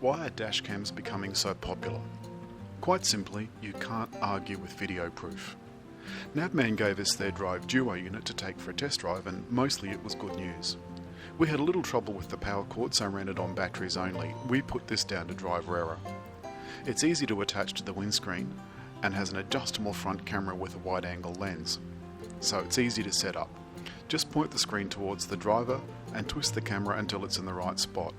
Why are dashcams becoming so popular? Quite simply, you can't argue with video proof. Navman gave us their Drive Duo unit to take for a test drive, and mostly it was good news. We had a little trouble with the power cord, so ran it on batteries only. We put this down to driver error. It's easy to attach to the windscreen and has an adjustable front camera with a wide-angle lens, so it's easy to set up. Just point the screen towards the driver and twist the camera until it's in the right spot.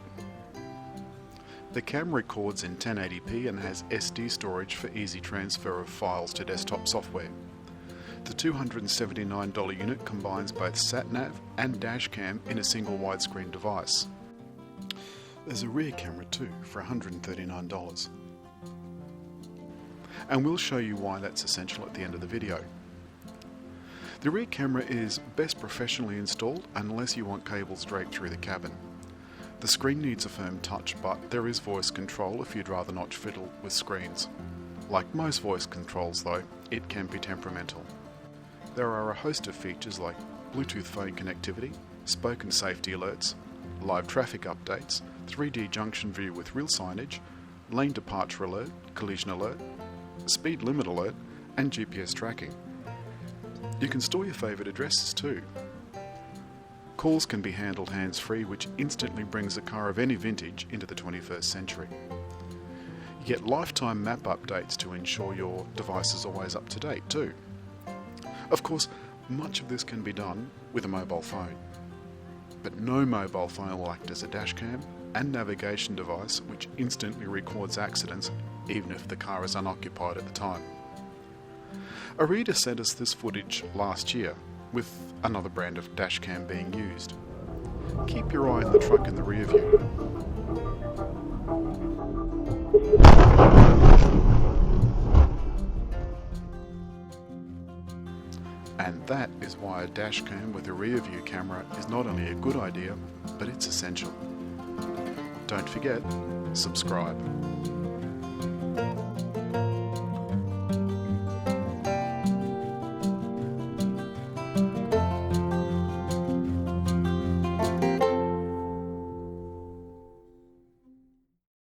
The camera records in 1080p and has SD storage for easy transfer of files to desktop software. The $279 unit combines both SatNav and DashCam in a single widescreen device. There's a rear camera too for $139. And we'll show you why that's essential at the end of the video. The rear camera is best professionally installed unless you want cables draped through the cabin. The screen needs a firm touch, but there is voice control if you'd rather not fiddle with screens. Like most voice controls though, it can be temperamental. There are a host of features like Bluetooth phone connectivity, spoken safety alerts, live traffic updates, 3D junction view with real signage, lane departure alert, collision alert, speed limit alert, and GPS tracking. You can store your favourite addresses too. Calls can be handled hands-free, which instantly brings a car of any vintage into the 21st century. You get lifetime map updates to ensure your device is always up to date too. Of course, much of this can be done with a mobile phone, but no mobile phone will act as a dashcam and navigation device which instantly records accidents even if the car is unoccupied at the time. A reader sent us this footage last year with another brand of dashcam being used. Keep your eye on the truck in the rear view. And that is why a dashcam with a rear view camera is not only a good idea, but it's essential. Don't forget, subscribe.